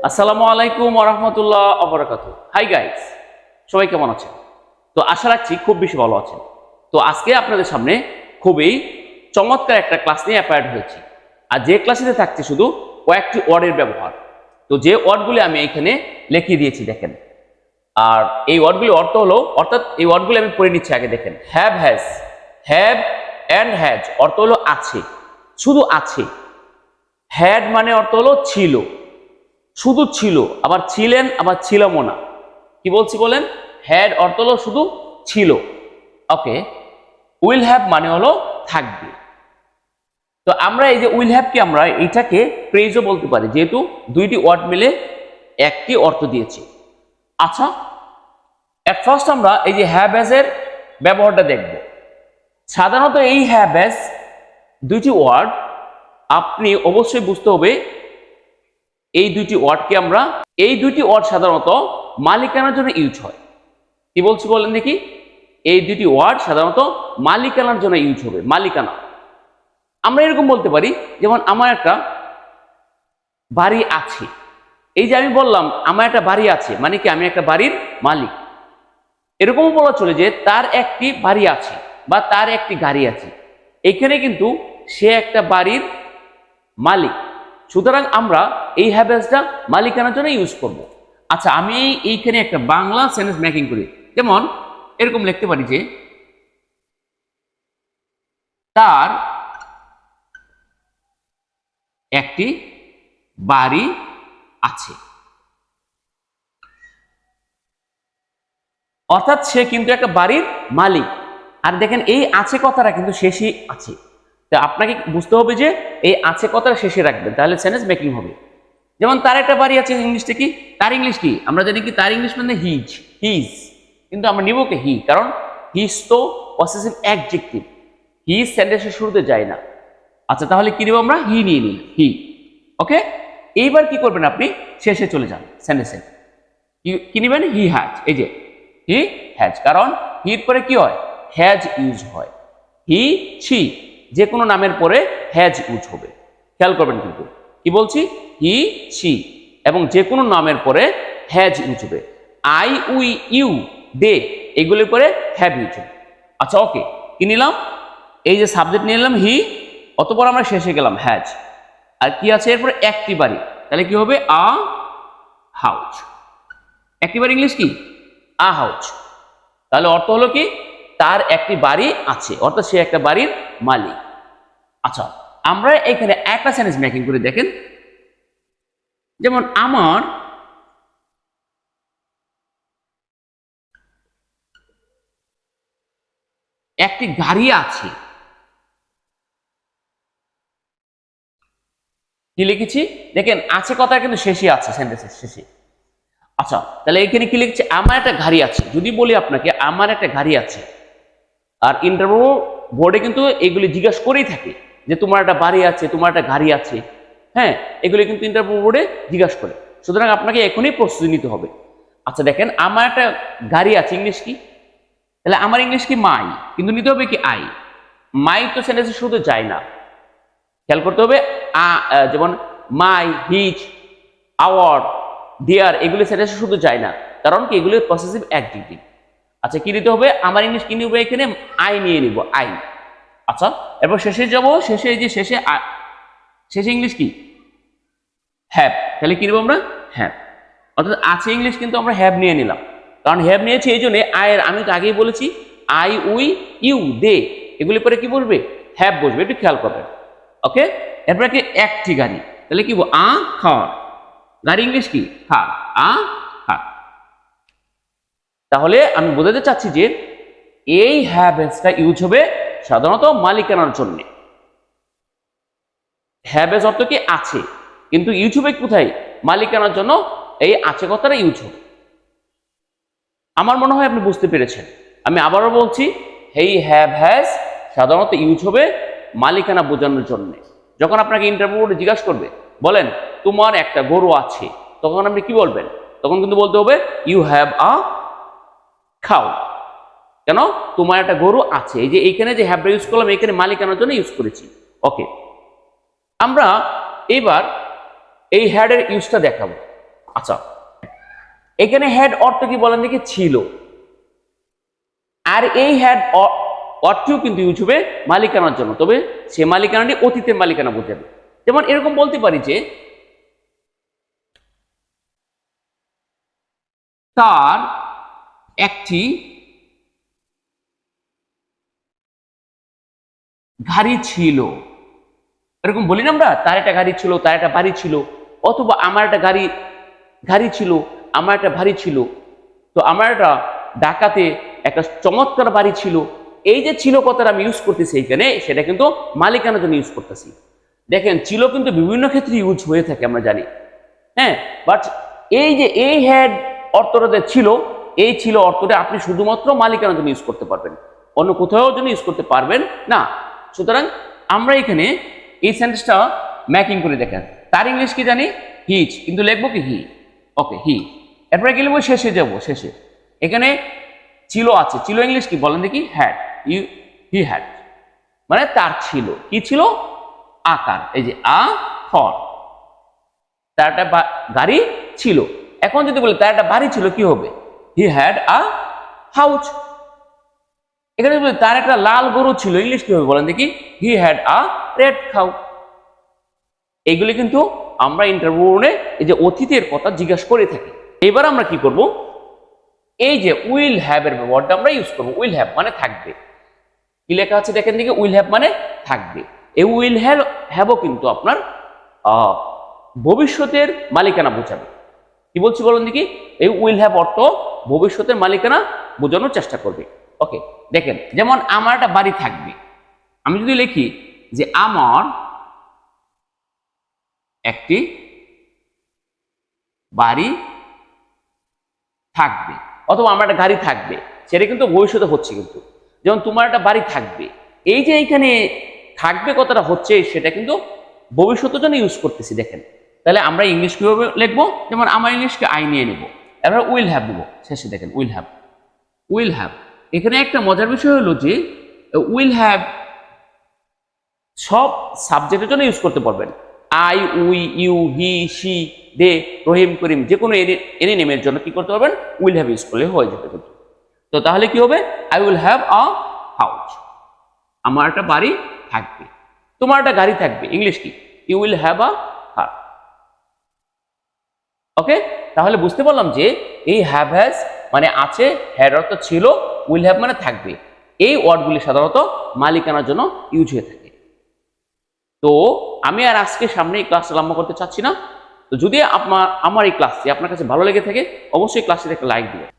আসসালামু আলাইকুম ওয়া রাহমাতুল্লাহি ওয়া বারাকাতুহু। হাই গাইস, সবাই কেমন আছেন? তো আশা রাখছি খুব বেশি ভালো আছেন। তো আজকে আপনাদের সামনে খুবই চমৎকার একটা ক্লাস নিয়ে অ্যাপয়েন্ট হয়েছি। আর যে ক্লাসে থাকছে শুধু কয়েকটি ওয়ার্ডের ব্যবহার। তো যে ওয়ার্ডগুলি আমি এখানে লিখে দিয়েছি দেখেন। আর এই ওয়ার্ডগুলির অর্থ হলো, অর্থাৎ এই ওয়ার্ডগুলি আমি পড়ে নিচ্ছি আগে দেখেন। Have has, have and has অর্থ হলো আছে, শুধু আছে। হ্যাড মানে অর্থ হলো ছিল, শুধু ছিল, আবার ছিলেন, আবার ছিলামও না। কি বলছি বলেন? হ্যাড অর্থ হলো শুধু ছিল। ওকে, উইল হ্যাভ মানে হলো থাকবে। তো আমরা এই যে উইল হ্যাভকে আমরা এটাকে ফ্রেজও বলতে পারি, যেহেতু দুইটি ওয়ার্ড মিলে একটি অর্থ দিয়েছে। আচ্ছা, এট ফার্স্ট আমরা এই যে হ্যাভ হ্যাজ এর ব্যবহারটা দেখব। সাধারণত এই হ্যাভ হ্যাজ দুইটি ওয়ার্ড আপনি অবশ্যই বুঝতে হবে, এই দুইটি ওয়ার্ড সাধারণত মালিকানার জন্য ইউজ হয়। কি বলছি বলেন দেখি? এই দুটি ওয়ার্ড সাধারণত মালিকানার জন্য ইউজ হবে। মালিকানা আমরা এরকম বলতে পারি, যেমন আমার একটা বাড়ি আছে। এই যে আমি বললাম আমার একটা বাড়ি আছে, মানে কি আমি একটা বাড়ির মালিক। এরকমও বলা চলে যে তার একটি বাড়ি আছে বা তার একটি গাড়ি আছে। এখানে কিন্তু সে একটা বাড়ির মালিক, সুতরাং আমরা এই হ্যাভেজটা মালিকানার জন্য ইউজ করব। আচ্ছা, আমি এইখানে একটা বাংলা সেন্টেন্স মেকিং করি, যেমন এরকম লিখতে পারি যে তার একটি বাড়ি আছে। অর্থাৎ সে কিন্তু একটা বাড়ির মালিক। আর দেখেন এই আছে কথাটা কিন্তু শেষে আছে, তো আপনাকে বুঝতে হবে যে এই আছে কথাটা শেষে রাখবেন, তাহলে সেন্টেন্স মেকিং হবে। যেমন তার একটা বাড়ি আছে, ইংলিশটা কি? তার ইংলিশ কি? আমরা জানি কি তার ইংলিশ মানে হিজ, হিজ। কিন্তু আমরা নিব কে? হি, কারণ হিজ তো পসেসিভ অ্যাডজেক্টিভ, হিজ সেন্টেন্সের শুরুতে যায় না। আচ্ছা, তাহলে কি নিব আমরা? হি নিয়ে নিই, হি। ওকে, এইবার কি করবেন আপনি? শেষে চলে যান সেন্টেন্সে। কি নিবেন? He has. এই যে হি হ্যাজ, কারণ হির পরে কি হয়? হ্যাজ ইউজ হয়। হি, ছি, যে কোনো নামের পরে হ্যাজ ইউজ হবে। খেয়াল করবেন কিন্তু কি বলছি? হি, ছি এবং যে কোনো নামের পরে হ্যাজ ইউজ হবে। আই, উই, ইউ, দে এগুলির পরে হ্যাভ ইউজ হবে। আচ্ছা, ওকে, কি নিলাম? এই যে সাবজেক্ট নিয়ে নিলাম হি, অতপর আমরা শেষে গেলাম হ্যাজ। আর কি আছে এরপরে? একটি বাড়ি, তাহলে কি হবে? A house. একটি বাড়ি ইংলিশ কি? A house. তাহলে অর্থ হলো কি? তার একটি বাড়ি আছে, অর্থাৎ সে একটা বাড়ির মালিক। আচ্ছা, আমরা এখানে একটা সেন্টেন্স মেকিং করে দেখেন, যেমন আমার একটি গাড়ি আছে। কি লিখেছি দেখেন? আছে কথা কিন্তু শেষে আছে, সেন্টেন্সের শেষে। আচ্ছা, তাহলে এখানে কি লিখছে? আমার একটা গাড়ি আছে। যদি বলি আপনাকে আমার একটা গাড়ি আছে, আর ইন্টারভিউ বোর্ডে কিন্তু এগুলি জিজ্ঞাসা করেই থাকে যে তোমার একটা বাড়ি আছে, তোমার একটা গাড়ি আছে। হ্যাঁ, এগুলি কিন্তু ইন্টারভিউ বোর্ডে জিজ্ঞাসা করে, সুতরাং আপনাকে এখনই প্রস্তুতি নিতে হবে। আচ্ছা দেখেন, আমার একটা গাড়ি আছে, ইংলিশ কি? তাহলে আমার ইংলিশ কি? মাই, কিন্তু নিতে হবে কি? আই। মাই তো সেন্টেন্সে শুধু যায় না, খেয়াল করতে হবে। যেমন মাই, হিজ, আওয়ার, দেয়ার এগুলি সেন্টেন্সে শুধু যায় না, কারণ কি? এগুলি পসেসিভ অ্যাডজেক্টিভ। আচ্ছা, কি নিতে হবে? আমার ইংলিশ কি নিব? এখানে আই নিয়ে নিব, আই। আচ্ছা, এরপর শেষে যাব, শেষে এই যে শেষে ইংলিশ কি? হ্যাভ। তাহলে কি নিব আমরা? হ্যাভ। অর্থাৎ আছে ইংলিশ কিন্তু আমরা হ্যাভ নিয়ে নিলাম, কারণ হ্যাভ নিয়েছি এই জন্য আয়ের, আমি তো আগেই বলেছি আই, উই, ইউ, দে এগুলি পরে কি বলবে? হ্যাভ বসবে, একটু খেয়াল করবেন। ওকে, এরপরে কি? একটি গাড়ি, তাহলে কি? আ কার। গাড়ি ইংলিশ কি? কার, আ কার। তাহলে আমি বোঝাতে চাচ্ছি যে এই হ্যাভেজটা ইউজ হবে সাধারণত মালিকানার জন্য। হ্যাভেজ অর্থ কি? আছে, কিন্তু ইউজ হবে কোথায়? মালিকানার জন্য এই আছে কথাটা ইউজ হবে। আমার মনে হয় আপনি বুঝতে পেরেছেন। আমি আবারও বলছি, এই হ্যাভ হ্যাজ সাধারণত ইউজ হবে মালিকানা বোঝানোর জন্য। যখন আপনাকে ইন্টারভিউ জিজ্ঞাসা করবে, বলেন তোমার একটা গরু আছে, তখন আপনি কি বলবেন? তখন কিন্তু বলতে হবে ইউ হ্যাভ আ খাও। কেন? তোমার একটা গরু আছে। এই যে এইখানে যে হ্যাভটা ইউজ করলাম, এখানে মালিকানার জন্য ইউজ করেছি। ওকে, আমরা এবার এই হ্যাডের ইউজটা দেখাবো। আচ্ছা, এখানে হ্যাড অর্থ কি বলেন দেখি? ছিল। আর এই হ্যাড অর্থও কিন্তু ইউজ হবে মালিকানার জন্য, তবে সে মালিকানাটি অতীতের মালিকানা বোঝাবে। যেমন এরকম বলতে পারি যে তার একটি গাড়ি ছিল, এরকম বলি না আমরা, তার একটা গাড়ি ছিল, তার একটা বাড়ি ছিল, অথবা আমার একটা গাড়ি ছিল, আমার একটা বাড়ি ছিল। তো আমার একটা ঢাকাতে একটা চমৎকার বাড়ি ছিল। এই যে ছিল কথাটা আমি ইউজ করতেছি এইখানে, সেটা কিন্তু মালিকানার জন্য ইউজ করতেছি। দেখেন ছিল কিন্তু বিভিন্ন ক্ষেত্রে ইউজ হয়ে থাকে আমরা জানি, হ্যাঁ। বাট এই যে এই হ্যাড অর্থটা ছিল, এই ছিল অর্থটা আপনি শুধুমাত্র মালিকানার জন্য ইউজ করতে পারবেন, অন্য কোথাও জন্য ইউজ করতে পারবেন না। সুতরাং আমরা এখানে এই সেন্টেন্সটা ম্যাকিং করে দেখেন। তার ইংলিশ কি জানি? হিজ, কিন্তু লিখবো কি? হি। ওকে, হি। এরপরে কি লিখবো? শেষে যাবো, শেষে। এখানে ছিল আছে, ছিল ইংলিশ কি বলেন দেখি? হ্যাড। হি হ্যাড মানে তার ছিল, কি ছিল? আকার, এই যে আ ফর, তার একটা গাড়ি ছিল। এখন যদি বলি তার একটা বাড়ি ছিল, কি হবে? He had a house. এখানে বলি তার একটা লাল গরু ছিল, ইংলিশ কি হবে বলেন দেখি? He had a red cow. এইগুলি কিন্তু আমরা ইন্টারভিউতে এই যে অতীতের কথা জিজ্ঞাসা করে থাকি। এবার আমরা কি করব? এই যে উইল হ্যাভ এর ব্যবহারটা আমরা ইউজ করব। উইল হ্যাভ মানে থাকবে। কি লেখা আছে দেখেন দিকে? উইল হ্যাভ মানে থাকবে। এই উইল হ্যাভও কিন্তু আপনার ভবিষ্যতের মালিকানা বোঝাবে। কি বলছি বলুন দেখি? এই উইল হ্যাভ অর্থ ভবিষ্যতের মালিকানা বোঝানোর চেষ্টা করবে। ওকে, দেখেন যেমন আমার একটা বাড়ি থাকবে, আমি যদি লিখি যে আমার একটি বাড়ি থাকবে, অথবা আমার একটা গাড়ি থাকবে, সেটা কিন্তু ভবিষ্যতে হচ্ছে। কিন্তু যেমন তোমার একটা বাড়ি থাকবে, এই যে এইখানে থাকবে কথাটা হচ্ছে, সেটা কিন্তু ভবিষ্যতের জন্য ইউজ করতেছি। দেখেন তাহলে আমরা ইংলিশ কিভাবে লিখবো? যেমন আমার ইংলিশকে আই নিয়ে নেব, এবার উইল হ্যাভ দেবো শেষে। দেখেন উইল হ্যাভ, উইল হ্যাভ। এখানে একটা মজার বিষয় হলো যে উইল হ্যাভ সব সাবজেক্টের জন্য ইউজ করতে পারবেন। I, we, you, he, she, they, Rahim, Karim, যে কোনো এনি নেমের জন্য কি করতে পারবেন? উইল হ্যাভ ইউজ করলে হয়ে যাবে কিন্তু। তো তাহলে কি হবে? I will have a house, আমার একটা বাড়ি থাকবে। তোমার একটা গাড়ি থাকবে, ইংলিশ কি? ইউ উইল হ্যাভ আ কার। ওকে, তাহলে বুঝতে পারলাম যে এই হ্যাভ হ্যাজ মানে আছে, হ্যাড অর্থ ছিল, উইল হ্যাভ মানে থাকবে। এই ওয়ার্ডগুলি সাধারণত মালিকানার জন্য ইউজ হয়ে থাকে। তো আমি আর আজকে সামনে এই ক্লাসটা লম্বা করতে চাচ্ছি না। তো যদি আমার এই ক্লাসটি আপনার কাছে ভালো লেগে থাকে, অবশ্যই ক্লাসটিতে একটা লাইক দিবেন।